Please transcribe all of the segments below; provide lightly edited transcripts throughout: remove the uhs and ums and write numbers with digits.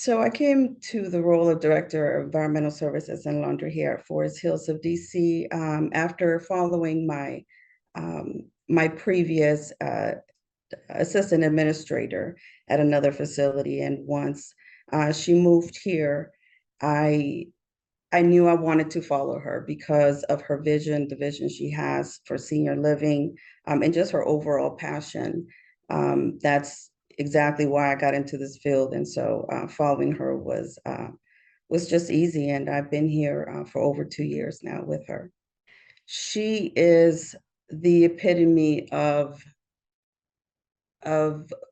So I came to the role of Director of Environmental Services and Laundry here at Forest Hills of DC after following my previous assistant administrator at another facility. And once she moved here, I I knew I wanted to follow her because of her vision, the vision she has for senior living, and just her overall passion. That's exactly why I got into this field, and so following her was just easy. And I've been here for over 2 years now with her. She is the epitome of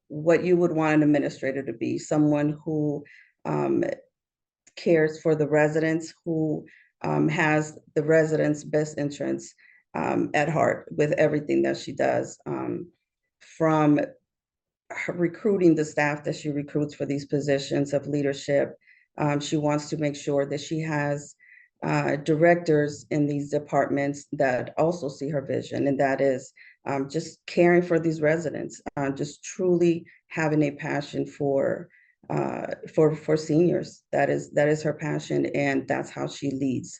what you would want an administrator to be, someone who um, cares for the residents, who has the residents' best interests at heart with everything that she does, from recruiting the staff that she recruits for these positions of leadership. She wants to make sure that she has directors in these departments that also see her vision, and that is just caring for these residents, just truly having a passion for seniors. That is her passion, and that's how she leads.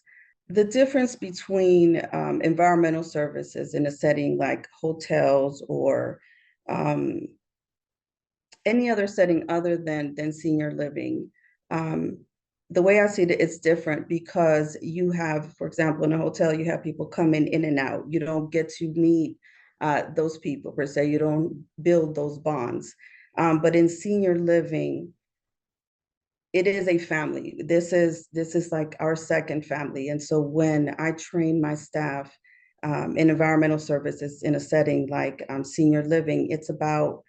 The difference between environmental services in a setting like hotels or um, any other setting other than senior living, um, the way I see it, it's different because you have, for example, in a hotel, you have people coming in and out. You don't get to meet those people per se. You don't build those bonds. But in senior living, it is a family. This is like our second family. And so when I train my staff in environmental services in a setting like senior living, it's about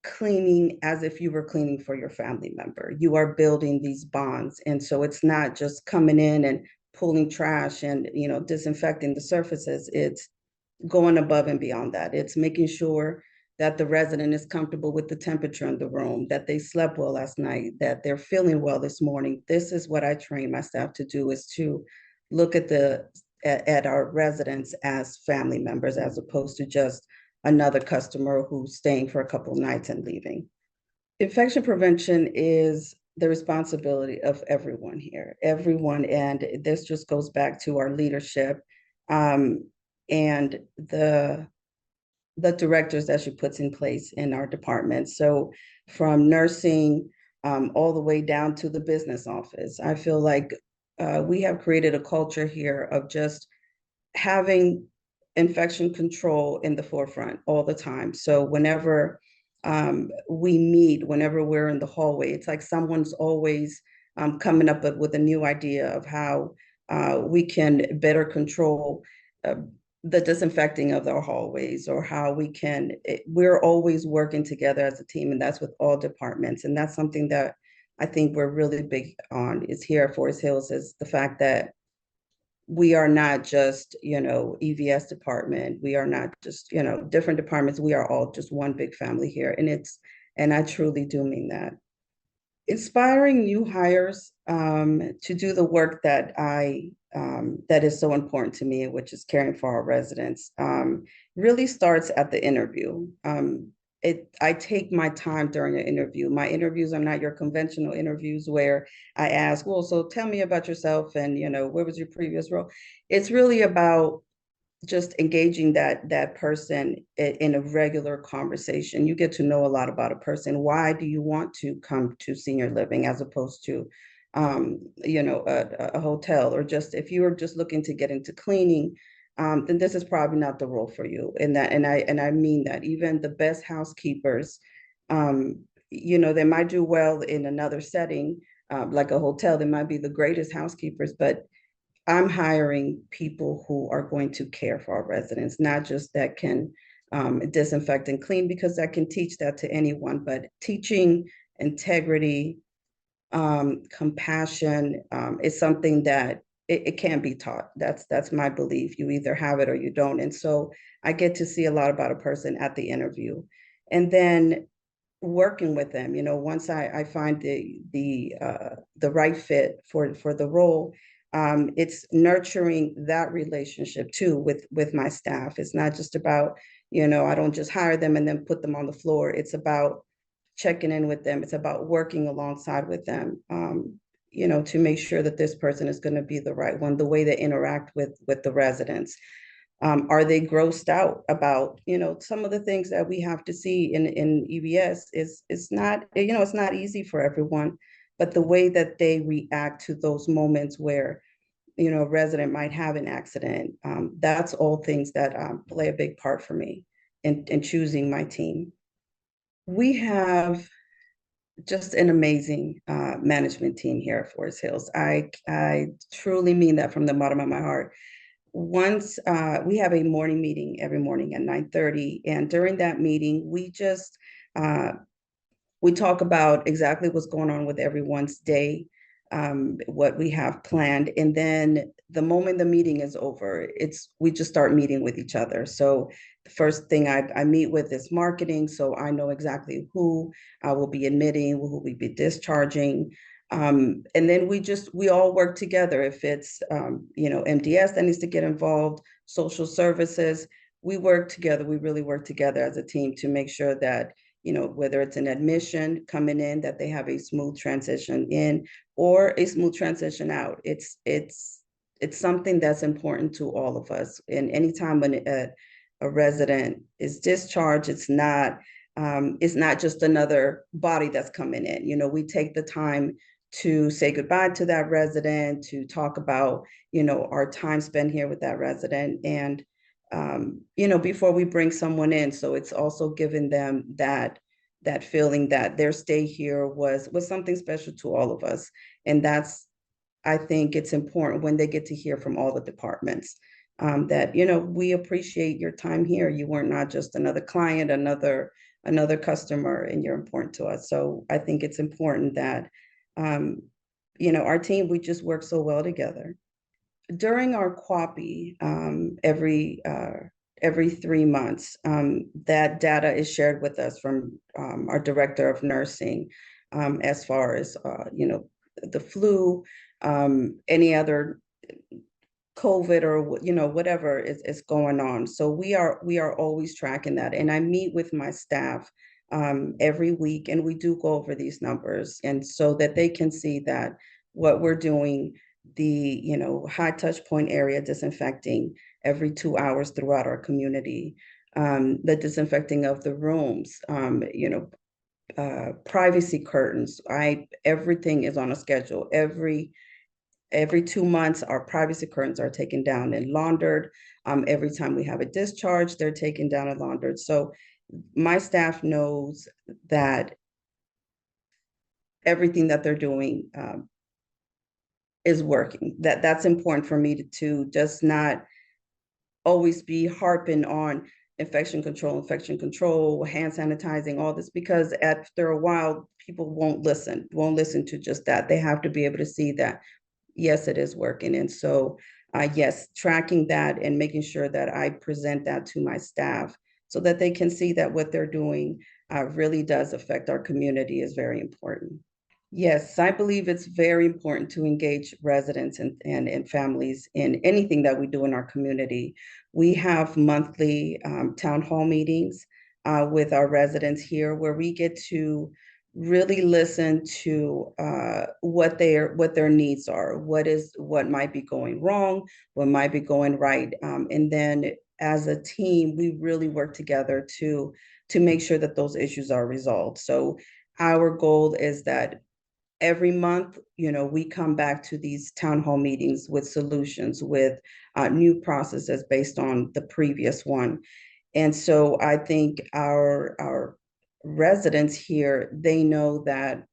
cleaning as if you were cleaning for your family member. You are building these bonds. And so it's not just coming in and pulling trash and disinfecting the surfaces. It's going above and beyond that. It's making sure that the resident is comfortable with the temperature in the room, that they slept well last night, that they're feeling well this morning. This is what I train my staff to do, is to look at our residents as family members as opposed to just another customer who's staying for a couple of nights and leaving. Infection prevention is the responsibility of everyone here, everyone. And this just goes back to our leadership and the directors that she puts in place in our department. So from nursing all the way down to the business office, I feel like we have created a culture here of just having infection control in the forefront all the time. So whenever we meet, whenever we're in the hallway, it's like someone's always coming up with a new idea of how we can better control uh, the disinfecting of our hallways, or how we're always working together as a team, and that's with all departments. And that's something that I think we're really big on is here at Forest Hills, is the fact that we are not just, EVS department. We are not just, different departments. We are all just one big family here. And I truly do mean that. Inspiring new hires to do the work that is so important to me, which is caring for our residents, really starts at the interview. I take my time during an interview. My interviews are not your conventional interviews where I ask, well, so tell me about yourself and where was your previous role? It's really about just engaging that person in a regular conversation. You get to know a lot about a person. Why do you want to come to senior living as opposed to a hotel? Or just if you're just looking to get into cleaning, then this is probably not the role for you. And I mean that. Even the best housekeepers, they might do well in another setting, like a hotel. They might be the greatest housekeepers, but I'm hiring people who are going to care for our residents, not just that can disinfect and clean, because I can teach that to anyone, but teaching integrity, compassion is something that it can't be taught. That's my belief. You either have it or you don't. And so I get to see a lot about a person at the interview. And then working with them, once I find the right fit for the role, it's nurturing that relationship too with my staff. It's not just about, I don't just hire them and then put them on the floor. It's about checking in with them. It's about working alongside with them, to make sure that this person is going to be the right one, the way they interact with the residents. Are they grossed out about, some of the things that we have to see in EBS is not, it's not easy for everyone, but the way that they react to those moments where, a resident might have an accident, that's all things that play a big part for me in choosing my team. We have just an amazing management team here at Forest Hills. I truly mean that from the bottom of my heart. Once we have a morning meeting every morning at 9:30, and during that meeting, uh, we talk about exactly what's going on with everyone's day, what we have planned, and then the moment the meeting is over, we just start meeting with each other. So the first thing I meet with is marketing, so I know exactly who I will be admitting, who will we be discharging. And then we all work together. If it's MDS that needs to get involved, social services, we work together. We really work together as a team to make sure that, whether it's an admission coming in, that they have a smooth transition in or a smooth transition out. It's something that's important to all of us. And anytime when a resident is discharged, it's not just another body that's coming in. We take the time to say goodbye to that resident, to talk about, our time spent here with that resident, and before we bring someone in. So it's also given them that feeling that their stay here was something special to all of us. And I think it's important when they get to hear from all the departments, that, we appreciate your time here. You weren't not just another client, another customer, and you're important to us. So I think it's important that, our team, we just work so well together. During our QAPI, every 3 months, that data is shared with us from our director of nursing, as far as the flu, any other COVID, or whatever is going on. So we are always tracking that, and I meet with my staff every week, and we do go over these numbers, and so that they can see that what we're doing, the high touch point area disinfecting every 2 hours throughout our community, the disinfecting of the rooms, privacy curtains. Everything is on a schedule. Every 2 months, our privacy curtains are taken down and laundered. Every time we have a discharge, they're taken down and laundered. So my staff knows that everything that they're doing is working. That's important for me to just not always be harping on infection control, hand sanitizing, all this, because after a while, people won't listen to just that. They have to be able to see that, yes, it is working. And so, yes, tracking that and making sure that I present that to my staff so that they can see that what they're doing really does affect our community is very important. Yes, I believe it's very important to engage residents and families in anything that we do in our community. We have monthly town hall meetings with our residents here, where we get to really listen to what their needs are, what might be going wrong, what might be going right, and then as a team, we really work together to make sure that those issues are resolved. So our goal is that every month, we come back to these town hall meetings with solutions, with new processes based on the previous one. And so I think our residents here, they know that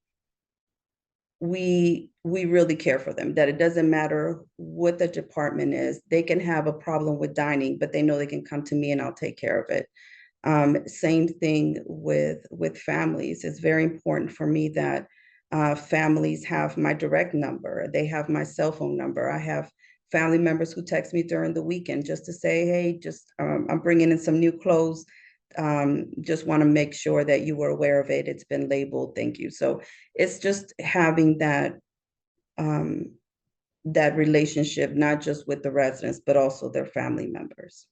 we really care for them, that it doesn't matter what the department is. They can have a problem with dining, but they know they can come to me and I'll take care of it. Same thing with families. It's very important for me that families have my direct number. They have my cell phone number. I have family members who text me during the weekend just to say, hey, I'm bringing in some new clothes. Just want to make sure that you were aware of it. It's been labeled. Thank you. So it's just having that relationship, not just with the residents, but also their family members.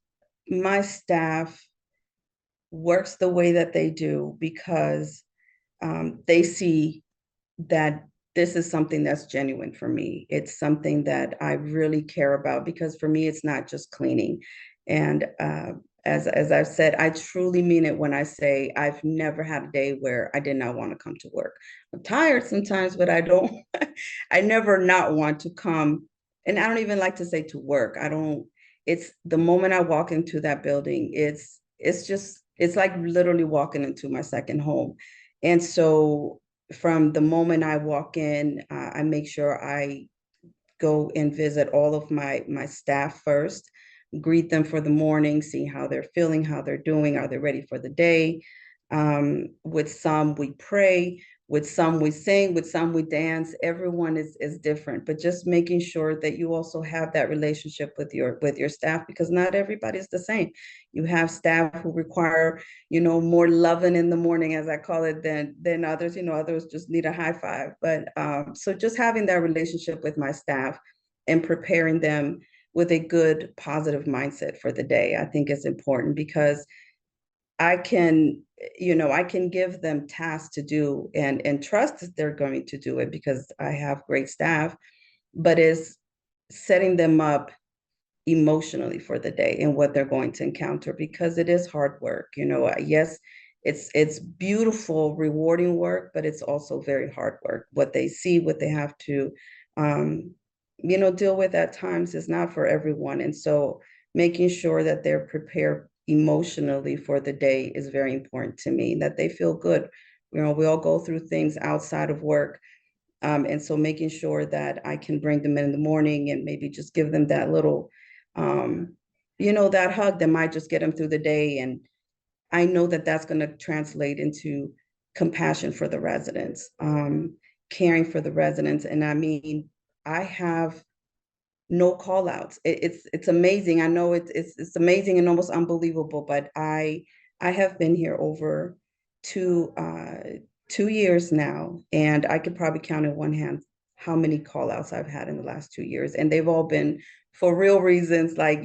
My staff works the way that they do because they see that this is something that's genuine for me. It's something that I really care about, because for me, it's not just cleaning. And as I've said, I truly mean it when I say I've never had a day where I did not want to come to work. I'm tired sometimes, but I don't, I never not want to come. And I don't even like to say to work. I don't, it's the moment I walk into that building, it's just, it's like literally walking into my second home. And so from the moment I walk in, I make sure I go and visit all of my staff first, greet them for the morning, see how they're feeling, how they're doing, are they ready for the day? With some we pray, with some we sing, with some we dance. Everyone is different, but just making sure that you also have that relationship with your staff, because not everybody's the same. You have staff who require, more loving in the morning, as I call it, than others. Others just need a high five. But so just having that relationship with my staff and preparing them with a good, positive mindset for the day, I think is important, because I can, I can give them tasks to do and trust that they're going to do it because I have great staff, but is setting them up emotionally for the day and what they're going to encounter, because it is hard work. Yes, it's beautiful, rewarding work, but it's also very hard work. What they see, what they have to um, deal with at times is not for everyone. And so making sure that they're prepared emotionally for the day is very important to me, that they feel good. We all go through things outside of work, and so making sure that I can bring them in the morning and maybe just give them that little, um, that hug that might just get them through the day. And I know that that's going to translate into compassion for the residents, caring for the residents. And I mean, I have no call outs. It's amazing. I know it's amazing and almost unbelievable, but I have been here over two 2 years now, and I could probably count in one hand how many call outs I've had in the last 2 years. And they've all been for real reasons, like,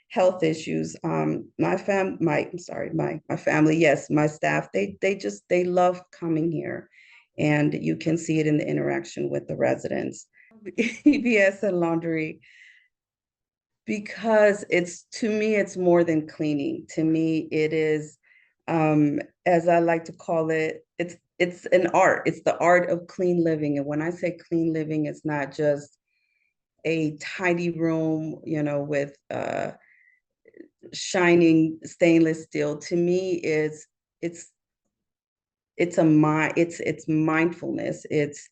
health issues. I'm sorry, my family, yes, my staff, they love coming here. And you can see it in the interaction with the residents. EBS and laundry, because it's, to me, it's more than cleaning. To me, it is, as I like to call it, it's an art. It's the art of clean living. And when I say clean living, it's not just a tidy room, with shining stainless steel. To me, it's it's mindfulness. It's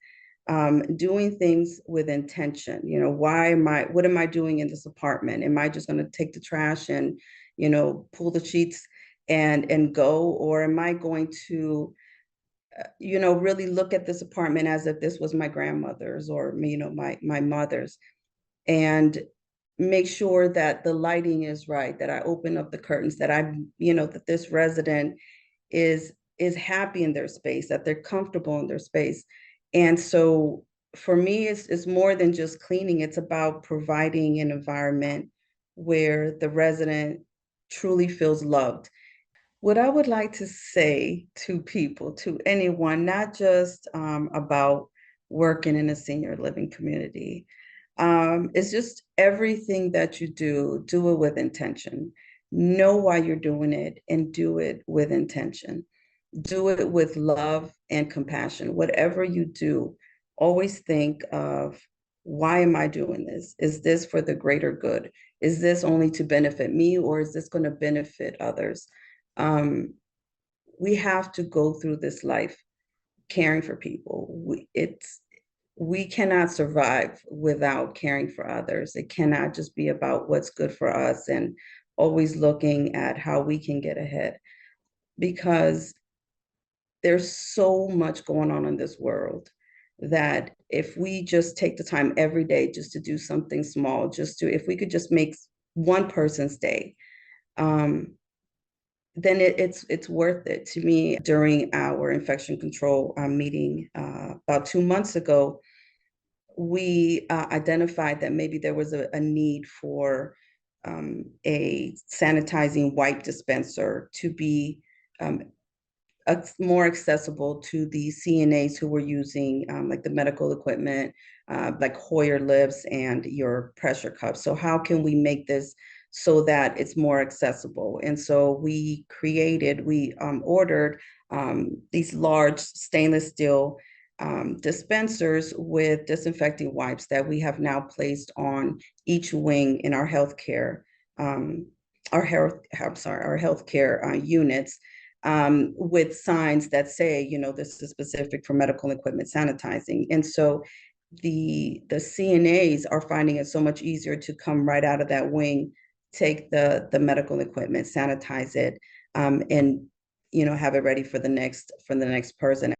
doing things with intention. What am I doing in this apartment? Am I just going to take the trash and, pull the sheets and go? Or am I going to, really look at this apartment as if this was my grandmother's or, my mother's, and make sure that the lighting is right, that I open up the curtains, that that this resident is happy in their space, that they're comfortable in their space. And so for me, it's more than just cleaning. It's about providing an environment where the resident truly feels loved. What I would like to say to people, to anyone, not just about working in a senior living community, is just everything that you do it with intention. Know why you're doing it and do it with intention. Do it with love and compassion. Whatever you do, always think of, why am I doing this? Is this for the greater good? Is this only to benefit me, or is this going to benefit others? Um, we have to go through this life caring for people. We cannot survive without caring for others. It cannot just be about what's good for us and always looking at how we can get ahead, because there's so much going on in this world that if we just take the time every day just to do something small, if we could just make one person's day, um, then it's worth it to me. During our infection control meeting about 2 months ago, we identified that maybe there was a need for a sanitizing wipe dispenser to be um, more accessible to the CNAs who were using like the medical equipment, like Hoyer lifts and your pressure cuffs. So how can we make this so that it's more accessible? And so we ordered these large stainless steel dispensers with disinfecting wipes that we have now placed on each wing in our healthcare, our healthcare units, with signs that say, this is specific for medical equipment sanitizing. And so the CNAs are finding it so much easier to come right out of that wing, take the medical equipment, sanitize it, and have it ready for the next person.